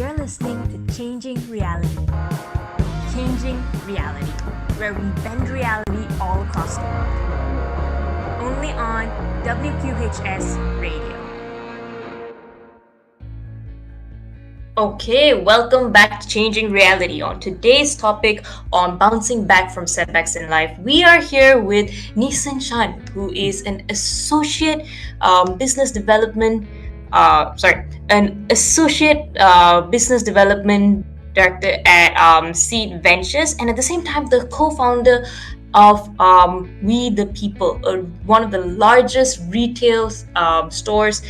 You're listening to Changing Reality. Changing Reality, where we bend reality all across the world. Only on WQHS Radio. Okay, welcome back to Changing Reality. On today's topic on bouncing back from setbacks in life, we are here with Nison, who is an associate business development an associate business development director at S.E.E.D Ventures, and at the same time, the co-founder of We the People, one of the largest retail stores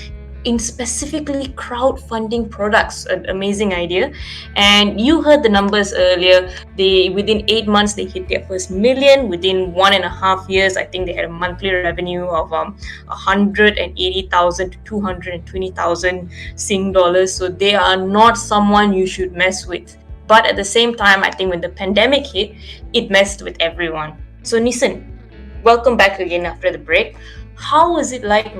in specifically crowdfunding products. An amazing idea. And you heard the numbers earlier. They within 8 months they hit their first million. Within 1.5 years, I think they had a monthly revenue of 180,000 to 220,000 Sing dollars. So they are not someone you should mess with. But at the same time, I think when the pandemic hit, it messed with everyone. So Nison, welcome back again after the break. How was it like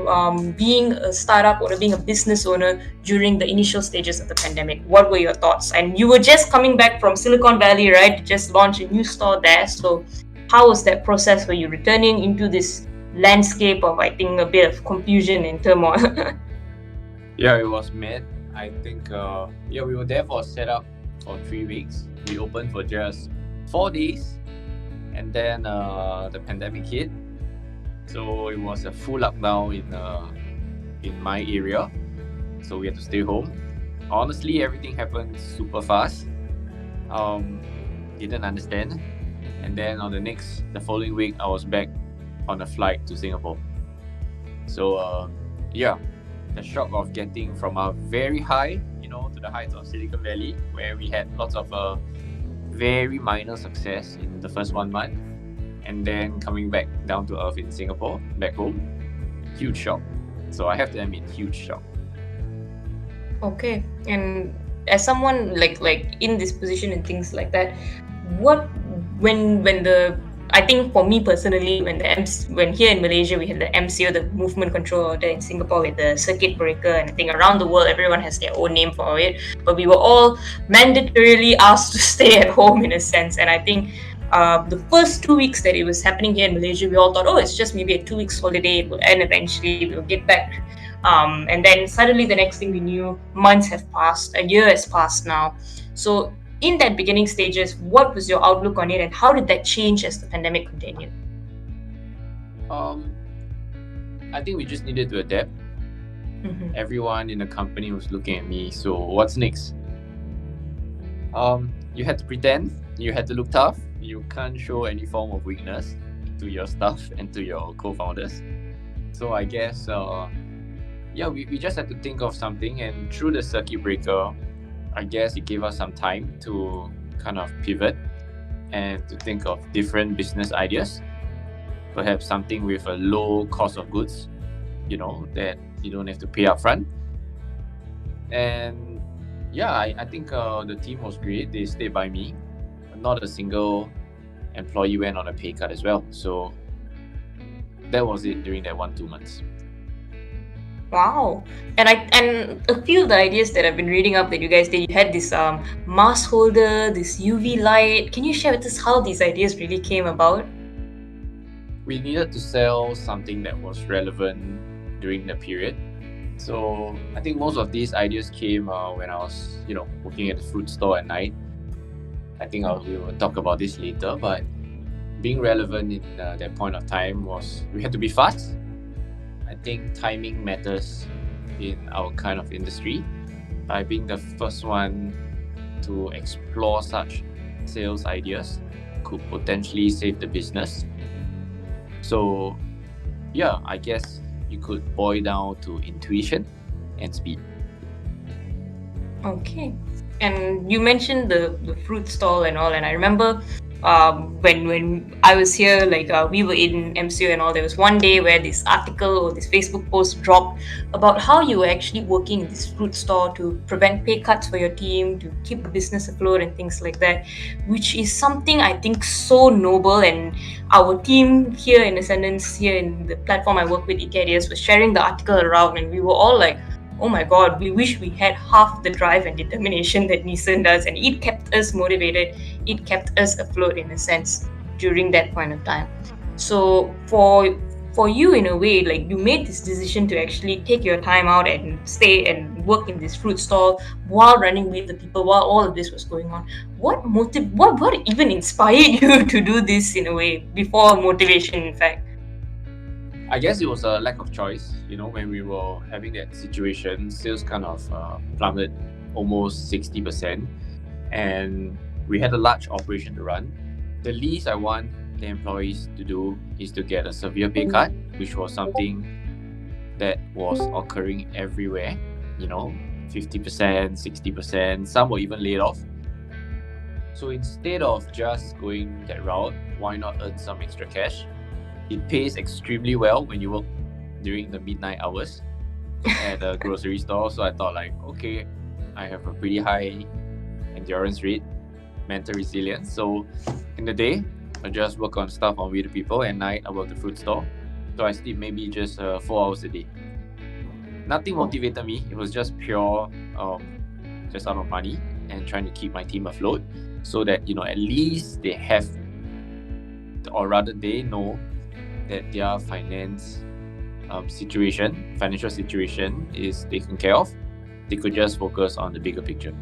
being a startup or being a business owner during the initial stages of the pandemic? What were your thoughts? And you were just coming back from Silicon Valley, right? You just launched a new store there. So how was that process for you returning into this landscape of, I think, a bit of confusion and turmoil? Yeah, it was mad. I think, we were there for a setup for 3 weeks. We opened for just 4 days. And then the pandemic hit. So it was a full lockdown in my area. So we had to stay home. Honestly, everything happened super fast. Didn't understand. And then the following week, I was back on a flight to Singapore. So the shock of getting from a very high, to the heights of Silicon Valley, where we had lots of very minor success in the first 1 month, and then coming back down to earth in Singapore, back home, huge shock. So I have to admit, huge shock. Okay, and as someone like in this position and things like that, when I think for me personally, when here in Malaysia we had the MCO, the movement control order, in Singapore with the circuit breaker, and I think around the world everyone has their own name for it, but we were all mandatorily asked to stay at home in a sense. And I think the first 2 weeks that it was happening here in Malaysia, we all thought, oh, it's just maybe a 2 weeks holiday, it will end eventually, we'll get back. And then suddenly the next thing we knew, months have passed, a year has passed now. So in that beginning stages, what was your outlook on it, and how did that change as the pandemic continued? I think we just needed to adapt. Mm-hmm. Everyone in the company was looking at me, so what's next? You had to pretend, you had to look tough, you can't show any form of weakness to your staff and to your co-founders. So I guess, we just had to think of something, and through the circuit breaker, I guess it gave us some time to kind of pivot and to think of different business ideas. Perhaps something with a low cost of goods, that you don't have to pay up front. And I think the team was great. They stayed by me. Not a single employee went on a pay cut as well. So that was it during that 1-2 months. Wow. And a few of the ideas that I've been reading up that you guys did, you had this mask holder, this UV light. Can you share with us how these ideas really came about? We needed to sell something that was relevant during the period. So I think most of these ideas came when I was, working at the fruit store at night. I think we will talk about this later, but being relevant in that point of time was we had to be fast. I think timing matters in our kind of industry. By being the first one to explore such sales ideas could potentially save the business. So I guess you could boil down to intuition and speed. Okay. And you mentioned the fruit stall and all, and I remember when I was here, we were in MCO and all, there was one day where this article or this Facebook post dropped about how you were actually working in this fruit store to prevent pay cuts for your team, to keep the business afloat and things like that, which is something I think so noble. And our team here in Ascendance, here in the platform I work with, Icarius, was sharing the article around, and we were all like, oh my god, we wish we had half the drive and determination that Nison does, and it kept us motivated, it kept us afloat in a sense during that point of time. So for you, in a way, like, you made this decision to actually take your time out and stay and work in this fruit stall while running with the people, while all of this was going on. What even inspired you to do this, in a way, before motivation, in fact? I guess it was a lack of choice. When we were having that situation, sales kind of plummeted almost 60%, and we had a large operation to run. The least I want the employees to do is to get a severe pay cut, which was something that was occurring everywhere. 50%, 60%, some were even laid off. So instead of just going that route, why not earn some extra cash? It pays extremely well when you work during the midnight hours at a grocery store. So I thought, like, okay, I have a pretty high endurance rate, mental resilience. So in the day, I just work on stuff on with the people. At night, I work the fruit store. So I sleep maybe just 4 hours a day. Nothing motivated me. It was just pure, just out of money and trying to keep my team afloat, so that at least they have, or rather they know that their financial situation is taken care of. They could just focus on the bigger picture.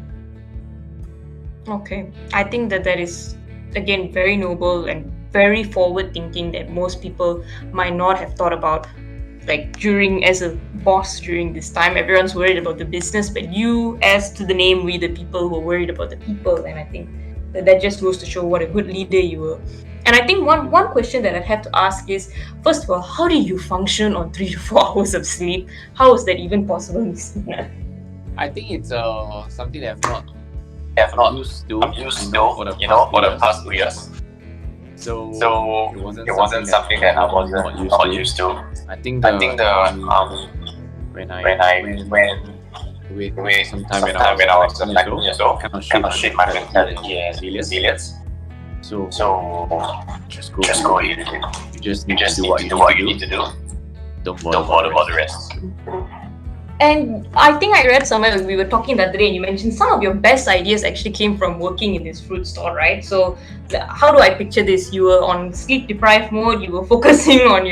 Okay, I think that is, again, very noble and very forward thinking that most people might not have thought about. Like, as a boss during this time, everyone's worried about the business, but you, as to the name, we the people, were worried about the people. And I think that just goes to show what a good leader you were. And I think one question that I'd have to ask is, first of all, how do you function on 3 to 4 hours of sleep? How is that even possible? I think it's something that I've not used to for the past 2 years. So it wasn't something that I was not used to. I think when I went with some time when I was 19 years old, kind of shape my mentality and resilience. So just go ahead. You just need to do what you need to do. Don't bother about the rest. And I think I read somewhere, we were talking the other day, and you mentioned some of your best ideas actually came from working in this fruit store, right? So how do I picture this? You were on sleep deprived mode, you were focusing on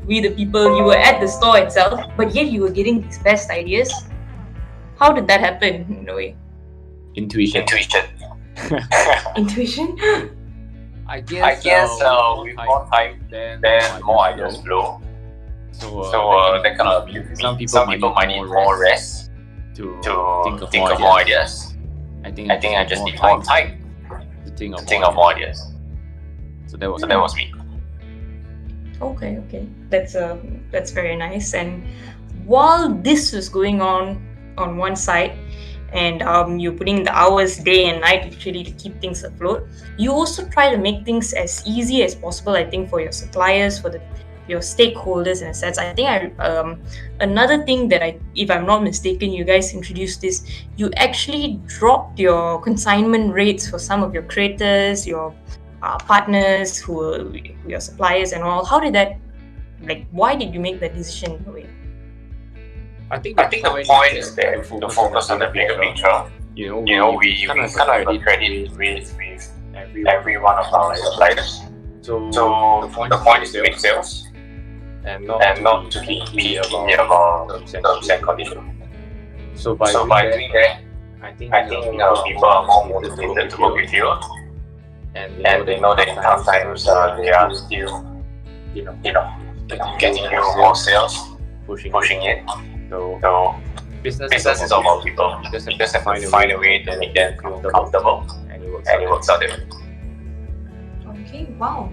we the people, you were at the store itself, but yet you were getting these best ideas. How did that happen, in a way? Intuition. Intuition? I guess with more time, then more ideas flow. So that kind of, some people might need more rest to think of more ideas. I think I just need more time to think of more ideas. So that was me. Okay, that's very nice. And while this was going on one side, and you're putting the hours day and night literally to keep things afloat, you also try to make things as easy as possible, I think, for your suppliers, for your stakeholders, in a sense. I think another thing that if I'm not mistaken, you guys introduced this, you actually dropped your consignment rates for some of your creators, your partners, who are your suppliers and all. How did that, why did you make that decision, in a way? I think the point is there to focus on the bigger picture. We kind of have a credit with every one of our suppliers. So the point is to make sales and not to be picky about terms and conditions. So by doing that, I think people are more motivated to work with you, and they know that in tough times they are still getting you more sales, pushing it. So business is all about people. You just have to find a way to make them feel comfortable, and it works out there. Okay, wow.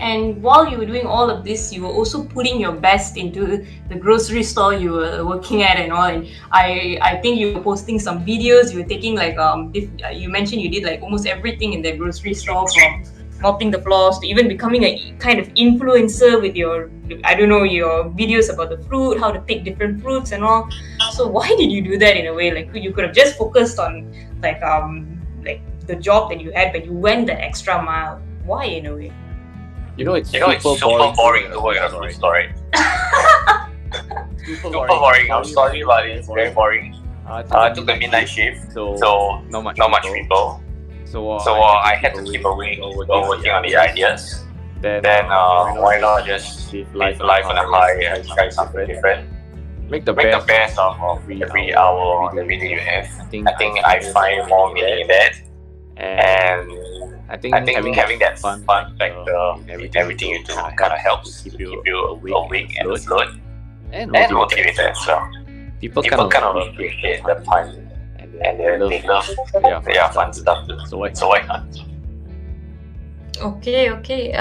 And while you were doing all of this, you were also putting your best into the grocery store you were working at and all. And I think you were posting some videos. You were taking you mentioned you did almost everything in the grocery store, from mopping the floors to even becoming a kind of influencer with your videos about the fruit, how to pick different fruits and all. So why did you do that, in a way? You could have just focused on the job that you had, but you went that extra mile. Why, in a way? It's super boring to work at a fruit store, right? super Super boring. I'm boring. I'm sorry about sorry it. about It's it. very It's very boring. boring. I I took took a a midnight midnight shift, shift, so so not much not much people. people. So So I had to I keep had to keep awake working on the ideas. Then Then why why not not just just live live life on a life on a high high and try and try something something different? different? Make the Make the best of best of every every hour and every hour, day every you day you have. have. I I think I think I find more find meaning more in meaning that, in that, and and I I think think having that having that fun fun factor factor in in everything you everything you do do kind of kind of helps to helps keep to you keep you awake and awake and afloat afloat and and motivated as motivated well. as well. People kind People of kind of appreciate the appreciate the fun fun and and they love they love fun fun stuff too. stuff too. So why So not? why not? Okay, okay.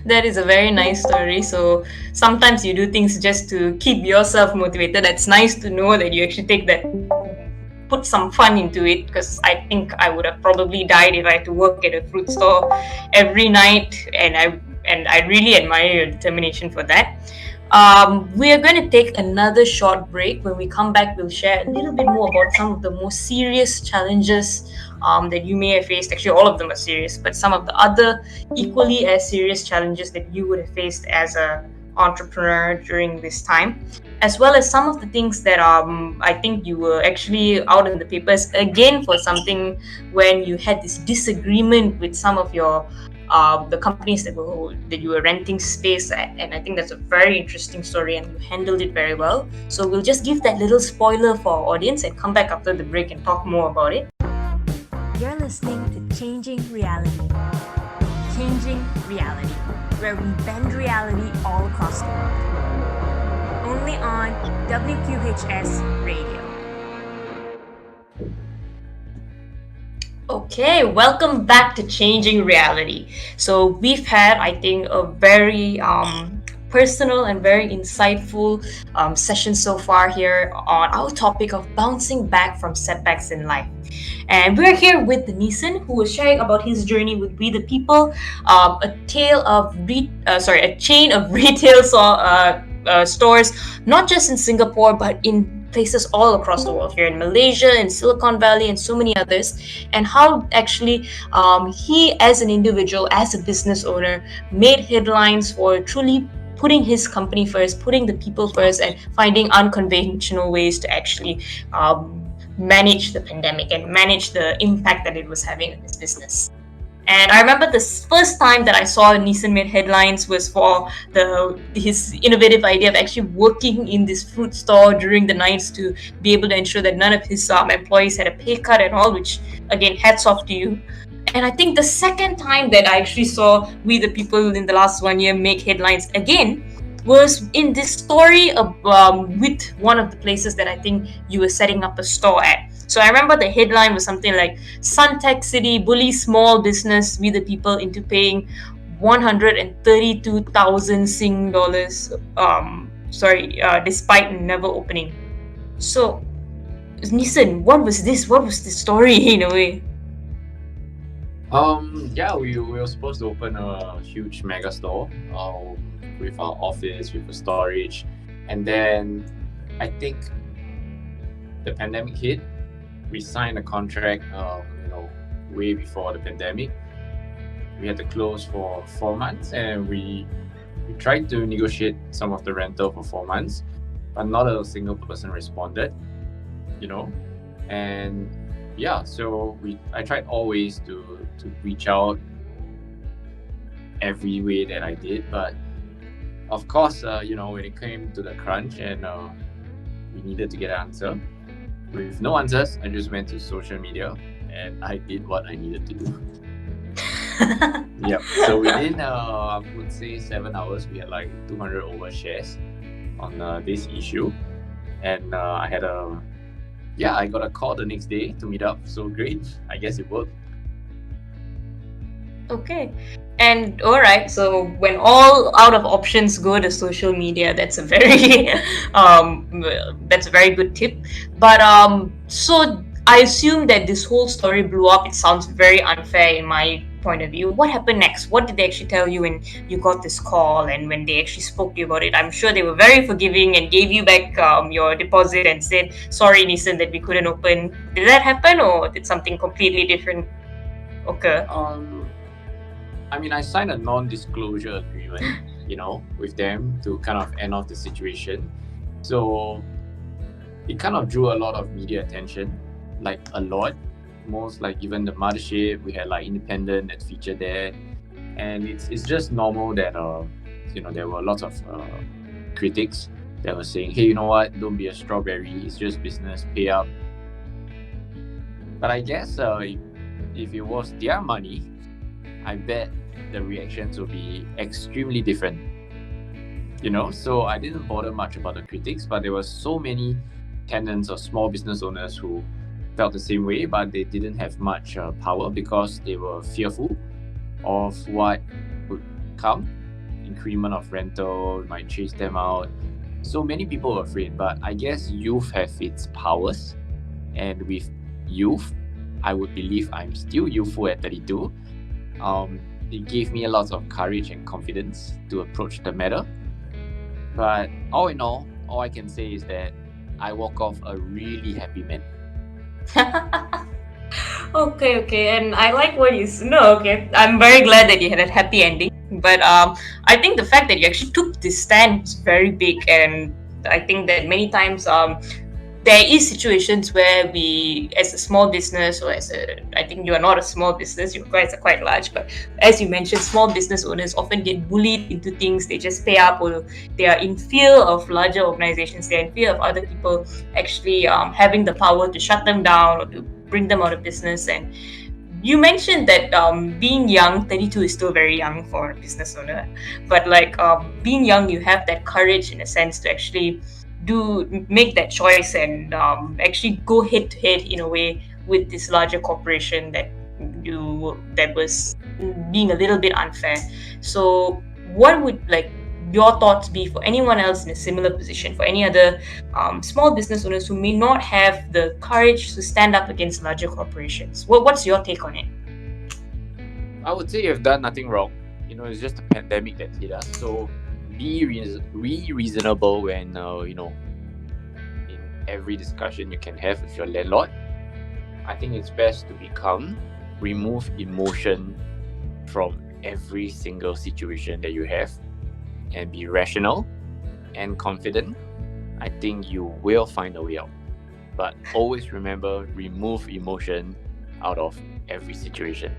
That is a very nice story. So sometimes you do things just to keep yourself motivated. That's nice to know that you actually take that, put some fun into it. Because I think I would have probably died if I had to work at a fruit store every night, and I really admire your determination for that. We are going to take another short break. When we come back, we'll share a little bit more about some of the more serious challenges that you may have faced. Actually, all of them are serious, but some of the other equally as serious challenges that you would have faced as a entrepreneur during this time, as well as some of the things that I think you were actually out in the papers again for something when you had this disagreement with some of your the companies that you were renting space at. And I think that's a very interesting story, and you handled it very well. So we'll just give that little spoiler for our audience and come back after the break and talk more about it. You're listening to Changing Reality. Changing Reality, where we bend reality all across the world. Only on WQHS Radio. Okay, welcome back to Changing Reality. So we've had, I think, a very personal and very insightful session so far here on our topic of bouncing back from setbacks in life. And we're here with Nison, who was sharing about his journey with We the People, a chain of retail stores, not just in Singapore but in places all across the world, here in Malaysia, in Silicon Valley, and so many others. And how actually he, as an individual, as a business owner, made headlines for truly putting his company first, putting the people first, and finding unconventional ways to actually manage the pandemic and manage the impact that it was having on his business. And I remember the first time that I saw Nison made headlines was for his innovative idea of actually working in this fruit store during the nights to be able to ensure that none of his employees had a pay cut and all, which again, hats off to you. And I think the second time that I actually saw We the People in the last 1 year make headlines again was in this story with one of the places that I think you were setting up a store at. So I remember the headline was something like Suntec City bullies small business We the People into paying 132,000 Sing dollars. Despite never opening. So, Nison, what was this? What was the story in a way? Yeah, we were supposed to open a huge mega store with our office, with a storage, and then I think the pandemic hit. We signed a contract, way before the pandemic. We had to close for 4 months, and we tried to negotiate some of the rental for 4 months, but not a single person responded, you know, and yeah, so I tried always to reach out every way that I did, but of course, when it came to the crunch and we needed to get an answer, with no answers, I just went to social media and I did what I needed to do. Yep. So within, I would say 7 hours, we had like 200 over shares on this issue, and I got a call the next day to meet up. So great, I guess it worked. Okay. And all right, so when all out of options, go to social media. That's a very that's a very good tip. But so I assume that this whole story blew up. It sounds very unfair in my point of view. What happened next? What did they actually tell you when you got this call and when they actually spoke to you about it? I'm sure they were very forgiving and gave you back your deposit and said, "Sorry, Nison, that we couldn't open." Did that happen, or did something completely different occur? I mean, I signed a non-disclosure agreement, with them to kind of end off the situation. So it kind of drew a lot of media attention, like a lot. Most like even the mothership, we had like Independent that featured there, and it's just normal that there were lots of critics that were saying, hey, you know what, don't be a strawberry, it's just business, pay up. But I guess if it was their money, I bet the reactions would be extremely different. So I didn't bother much about the critics, but there were so many tenants or small business owners who felt the same way, but they didn't have much power because they were fearful of what would come. Increment of rental might chase them out. So many people were afraid, but I guess youth have its powers. And with youth, I would believe I'm still youthful at 32. It gave me a lot of courage and confidence to approach the matter. But all in all I can say is that I walk off a really happy man. Okay, and I like what you no, okay. I'm very glad that you had a happy ending. But I think the fact that you actually took this stand is very big, and I think that many times there is situations where we, as a small business, or I think you are not a small business, you guys are quite large, but as you mentioned, small business owners often get bullied into things. They just pay up, or they are in fear of larger organizations. They're in fear of other people actually having the power to shut them down or to bring them out of business. And you mentioned that being young, 32 is still very young for a business owner, but like being young, you have that courage in a sense to actually make that choice and actually go head to head in a way with this larger corporation that was being a little bit unfair. So what would like your thoughts be for anyone else in a similar position, for any other small business owners who may not have the courage to stand up against larger corporations? What's your take on it? I would say you've done nothing wrong. It's just a pandemic that hit us. So be reasonable when in every discussion you can have with your landlord. I think it's best to be calm, remove emotion from every single situation that you have, and be rational and confident. I think you will find a way out. But always remember, remove emotion out of every situation.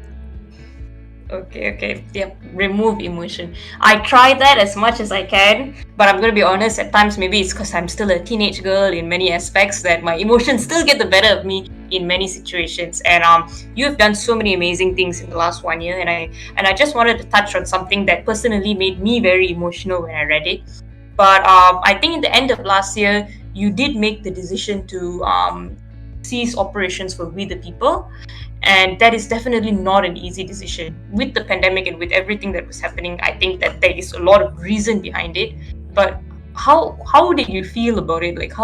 Okay. Yeah, remove emotion. I try that as much as I can, but I'm going to be honest, at times maybe it's because I'm still a teenage girl in many aspects that my emotions still get the better of me in many situations. And you have done so many amazing things in the last 1 year, and I just wanted to touch on something that personally made me very emotional when I read it. But I think in the end of last year, you did make the decision to cease operations for We the People. And that is definitely not an easy decision. With the pandemic and with everything that was happening, I think that there is a lot of reason behind it. But how did you feel about it? Like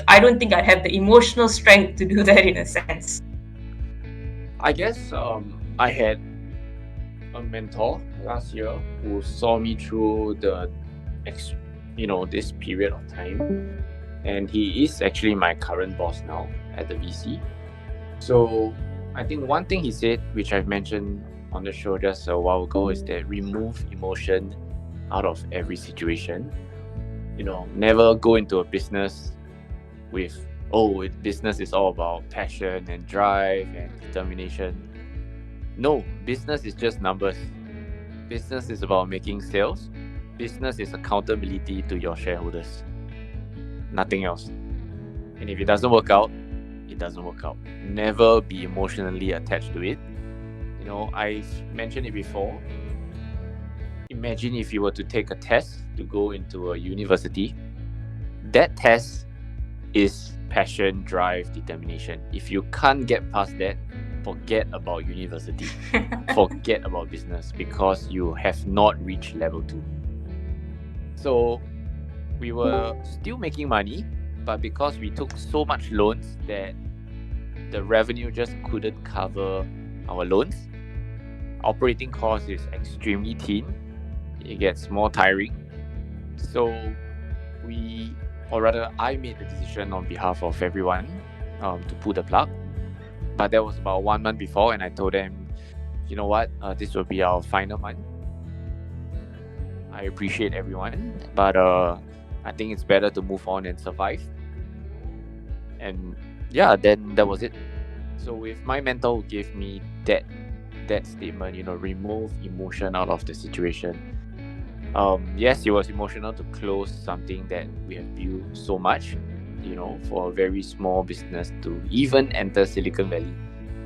I don't think I'd have the emotional strength to do that in a sense. I guess I had a mentor last year who saw me through this period of time, and he is actually my current boss now at the VC. So I think one thing he said, which I've mentioned on the show just a while ago, is that remove emotion out of every situation. Never go into a business with, business is all about passion and drive and determination. No, business is just numbers. Business is about making sales. Business is accountability to your shareholders. Nothing else. And if it doesn't work out, it doesn't work out. Never be emotionally attached to it. I've mentioned it before. Imagine if you were to take a test to go into a university. That test is passion, drive, determination. If you can't get past that, forget about university. Forget about business, because you have not reached level 2. So we were still making money, but because we took so much loans that the revenue just couldn't cover our loans, operating cost is extremely thin. It gets more tiring. So I made the decision on behalf of everyone to pull the plug. But that was about 1 month before, and I told them, you know what, this will be our final month. I appreciate everyone, but I think it's better to move on and survive. And yeah, then that was it. So if my mentor who gave me that statement, remove emotion out of the situation. Yes, it was emotional to close something that we have built so much. For a very small business to even enter Silicon Valley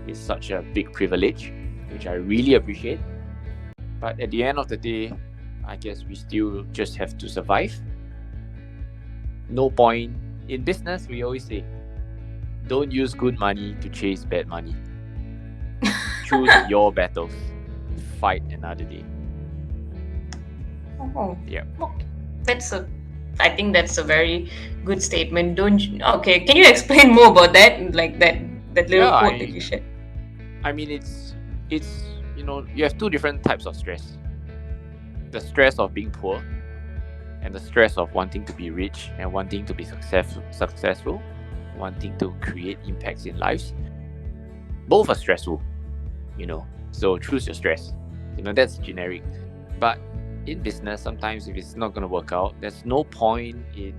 is such a big privilege, which I really appreciate. But at the end of the day, I guess we still just have to survive. No point in business. We always say, don't use good money to chase bad money. Choose your battles. Fight another day. Oh, Yeah. I think that's a very good statement. Okay, can you explain more about that? Like that little quote that you shared. I mean, it's you have two different types of stress. The stress of being poor and the stress of wanting to be rich and wanting to be successful, wanting to create impacts in lives. Both are stressful, so choose your stress. That's generic. But in business, sometimes if it's not going to work out, there's no point in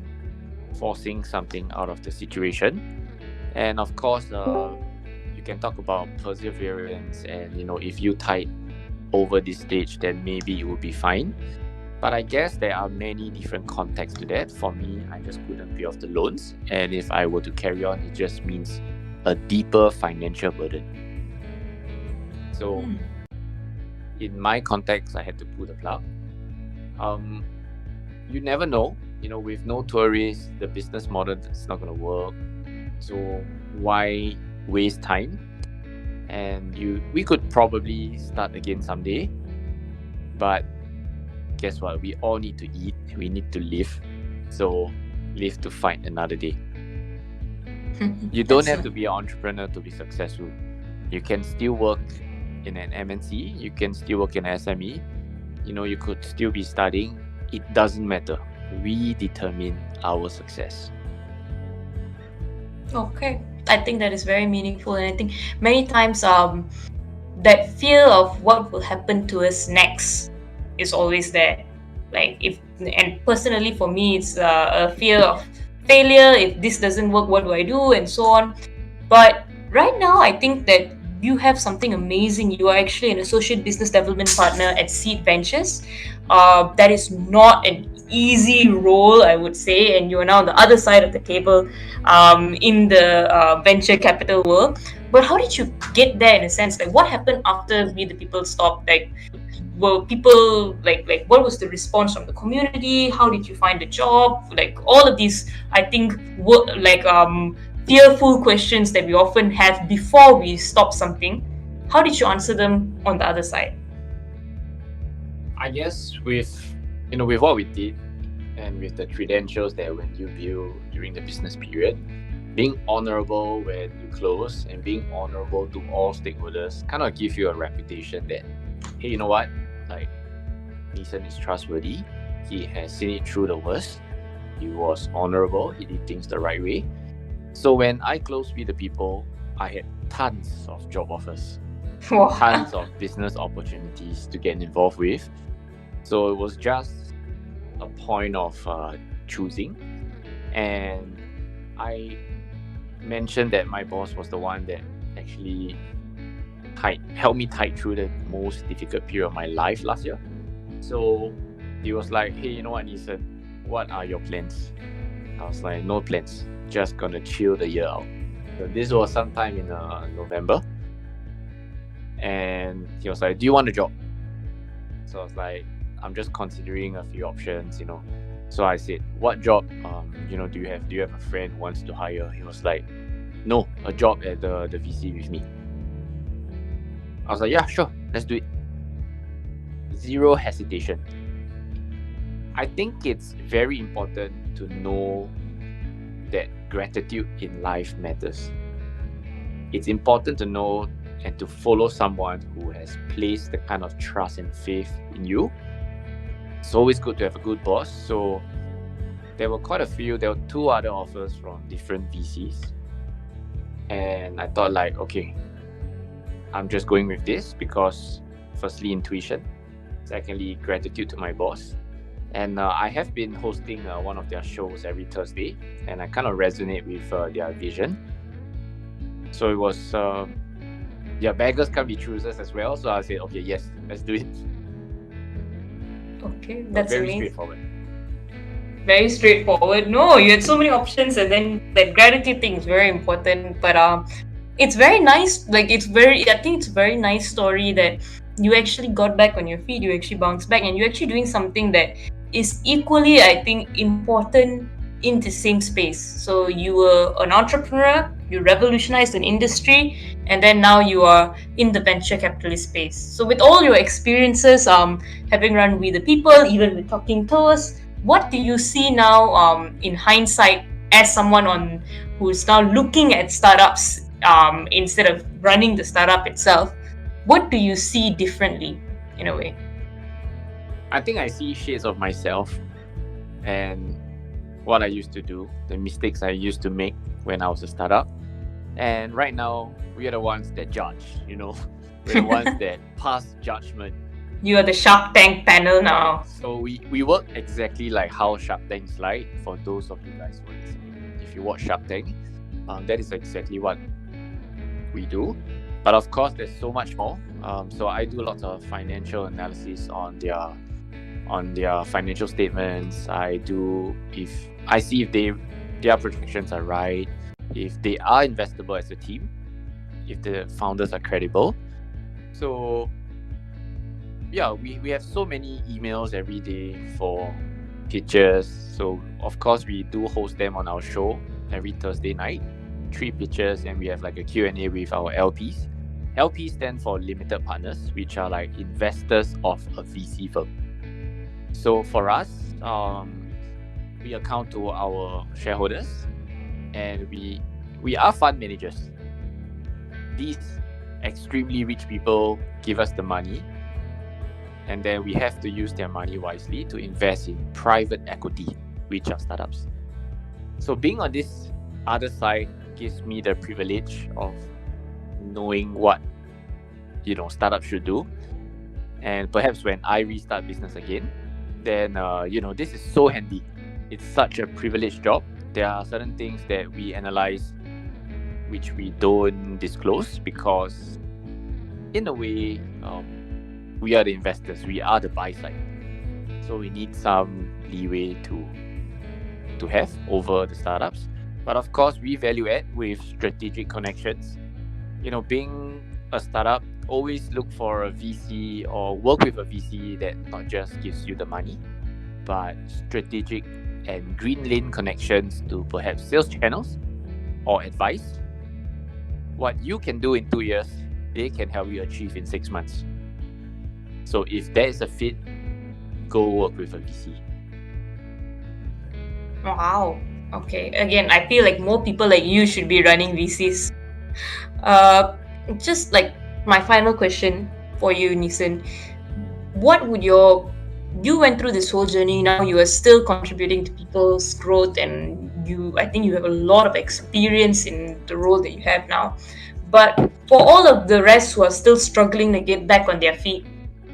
forcing something out of the situation. And of course, you can talk about perseverance, and if you tide over this stage, then maybe it will be fine. But I guess there are many different contexts to that. For me, I just couldn't pay off the loans, and if I were to carry on, it just means a deeper financial burden. So in my context, I had to pull the plug. You never know, with no tourists, the business model is not going to work. So why waste time? And we could probably start again someday, but guess what? We all need to eat. We need to live. So live to fight another day. You don't have to be an entrepreneur to be successful. You can still work in an MNC. You can still work in an SME. You could still be studying. It doesn't matter. We determine our success. Okay, I think that is very meaningful, and I think many times that fear of what will happen to us next is always there. And personally for me, it's a fear of failure. If this doesn't work, what do I do, and so on. But right now, I think that you have something amazing. You are actually an associate business development partner at S.E.E.D Ventures. That is not an easy role, I would say, and you are now on the other side of the table in the venture capital world. But how did you get there in a sense? Like, what happened after We the People stopped? Like, were people like what was the response from the community? How did you find a job? Like, all of these, I think, were fearful questions that we often have before we stop something. How did you answer them on the other side? I guess with what we did and with the credentials that when you build during the business period, being honorable when you close and being honorable to all stakeholders kind of give you a reputation that, hey, you know what? Like, Nison is trustworthy. He has seen it through the worst. He was honorable. He did things the right way. So when I closed with the people, I had tons of job offers, tons of business opportunities to get involved with. So it was just a point of choosing. And I mentioned that my boss was the one that actually helped me tide through the most difficult period of my life last year. So he was like, hey, you know what, Nison, what are your plans? I was like, no plans, just gonna chill the year out. So this was sometime in November. And he was like, do you want a job? So I was like, I'm just considering a few options, So I said, what job do you have? Do you have a friend who wants to hire? He was like, no, a job at the VC with me. I was like, yeah, sure, let's do it. Zero hesitation. I think it's very important to know that gratitude in life matters. It's important to know and to follow someone who has placed the kind of trust and faith in you. It's always good to have a good boss. So there were quite a few. There were 2 other offers from different VCs. And I thought like, okay, I'm just going with this because firstly, intuition. Secondly, gratitude to my boss. And I have been hosting one of their shows every Thursday, and I kind of resonate with their vision. So it was, beggars can't be choosers as well. So I said, okay, yes, let's do it. Okay, So that's very amazing. straightforward. Very straightforward. No, you had so many options, and then that gratitude thing is very important. But it's very nice. Like I think it's a very nice story that you actually got back on your feet. You actually bounced back, and you're actually doing something that is equally, I think, important in the same space. So you were an entrepreneur. You revolutionized an industry, and then now you are in the venture capitalist space. So with all your experiences, having run with the people, even with talking to us, what do you see now in hindsight as someone who's now looking at startups instead of running the startup itself? What do you see differently in a way? I think I see shades of myself and what I used to do, the mistakes I used to make when I was a startup. And right now, we are the ones that judge, we're the ones that pass judgment. You are the Shark Tank panel now. So we work exactly like how Shark Tank's like. For those of you guys who are listening, if you watch Shark Tank, that is exactly what we do. But of course, there's so much more. So I do lots of financial analysis on their financial statements. If I see if their projections are right, if they are investable as a team, if the founders are credible. So yeah, we have so many emails every day for pitches. So of course we do host them on our show every Thursday night, 3 pitches, and we have like a Q&A with our LPs. LPs stand for limited partners, which are like investors of a VC firm. So for us, we account to our shareholders, and we are fund managers. These extremely rich people give us the money, and then we have to use their money wisely to invest in private equity, which are startups. So being on this other side gives me the privilege of knowing what startups should do. And perhaps when I restart business again, then this is so handy. It's such a privileged job. There are certain things that we analyze which we don't disclose because in a way, we are the investors, we are the buy side. So we need some leeway to have over the startups. But of course, we value add with strategic connections. Being a startup, always look for a VC or work with a VC that not just gives you the money, but strategic and green lane connections to perhaps sales channels or advice. What you can do in 2 years, they can help you achieve in 6 months. So if there is a fit, go work with a VC. Wow. Okay. Again, I feel like more people like you should be running VCs. Just like my final question for you, Nison. What would you went through this whole journey, now you are still contributing to people's growth, and I think you have a lot of experience in the role that you have now. But for all of the rest who are still struggling to get back on their feet,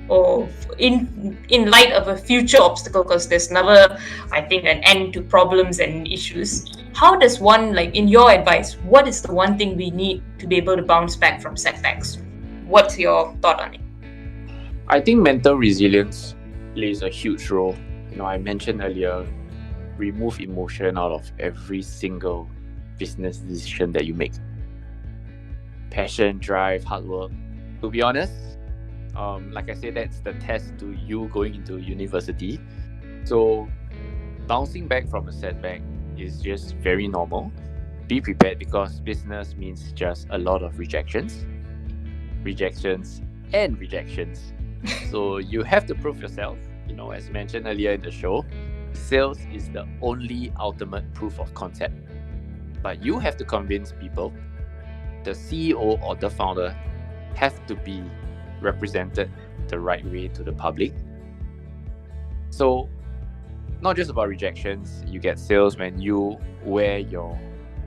or in light of a future obstacle, because there's never, I think, an end to problems and issues, how does one, like, in your advice, what is the one thing we need to be able to bounce back from setbacks? What's your thought on it? I think mental resilience plays a huge role. I mentioned earlier, remove emotion out of every single business decision that you make. Passion, drive, hard work. To be honest, like I said, that's the test to you going into university. So bouncing back from a setback is just very normal. Be prepared, because business means just a lot of rejections and rejections. So you have to prove yourself. As mentioned earlier in the show, sales is the only ultimate proof of concept. But you have to convince people. The CEO or the founder have to be represented the right way to the public. So not just about rejections, you get sales when you wear your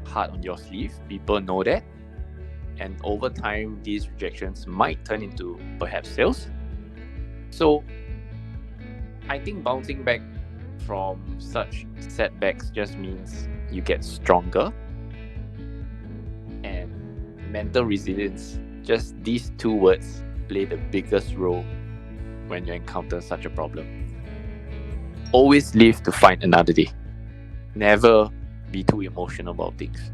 heart on your sleeve. People know that. And over time, these rejections might turn into perhaps sales. So I think bouncing back from such setbacks just means you get stronger. And mental resilience, just these two words play the biggest role when you encounter such a problem. Always live to fight another day. Never be too emotional about things.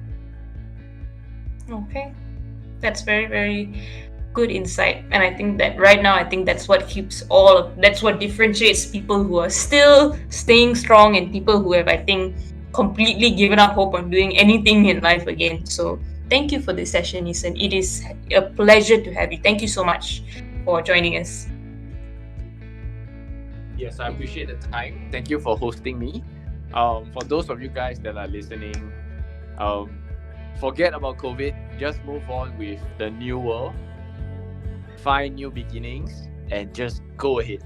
Okay, that's very, very good insight. And I think that right now, I think that's what that's what differentiates people who are still staying strong and people who have, I think, completely given up hope on doing anything in life again. So thank you for this session, Nison. It is a pleasure to have you. Thank you so much for joining us. Yes, I appreciate the time. Thank you for hosting me. For those of you guys that are listening, forget about COVID. Just move on with the new world. Find new beginnings and just go ahead.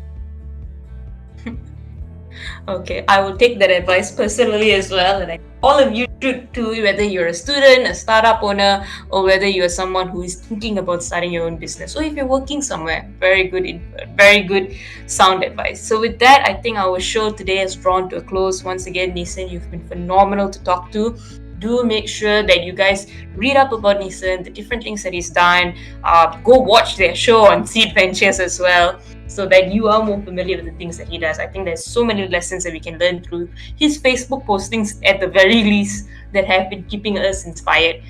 Okay, I will take that advice personally as well, and all of you should too, whether you're a student, a startup owner, or whether you're someone who is thinking about starting your own business, or if you're working somewhere. Very good, sound advice. So with that, I think our show today has drawn to a close. Once again, Nison, you've been phenomenal to talk to. Do make sure that you guys read up about Nison, the different things that he's done. Go watch their show on S.E.E.D Ventures as well, so that you are more familiar with the things that he does. I think there's so many lessons that we can learn through his Facebook postings at the very least that have been keeping us inspired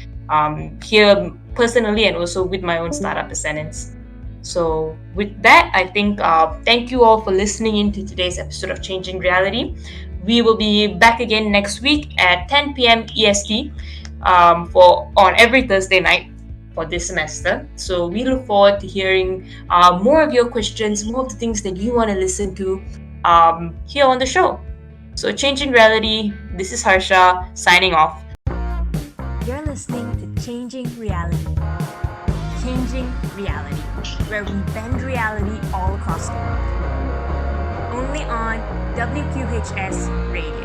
here personally and also with my own startup Ascendance. So with that, I think thank you all for listening in to today's episode of Changing Reality. We will be back again next week at 10 p.m. EST on every Thursday night for this semester. So we look forward to hearing more of your questions, more of the things that you want to listen to here on the show. So Changing Reality, this is Harsha signing off. You're listening to Changing Reality. Changing Reality, where we bend reality all across the world. Only on WQHS Radio.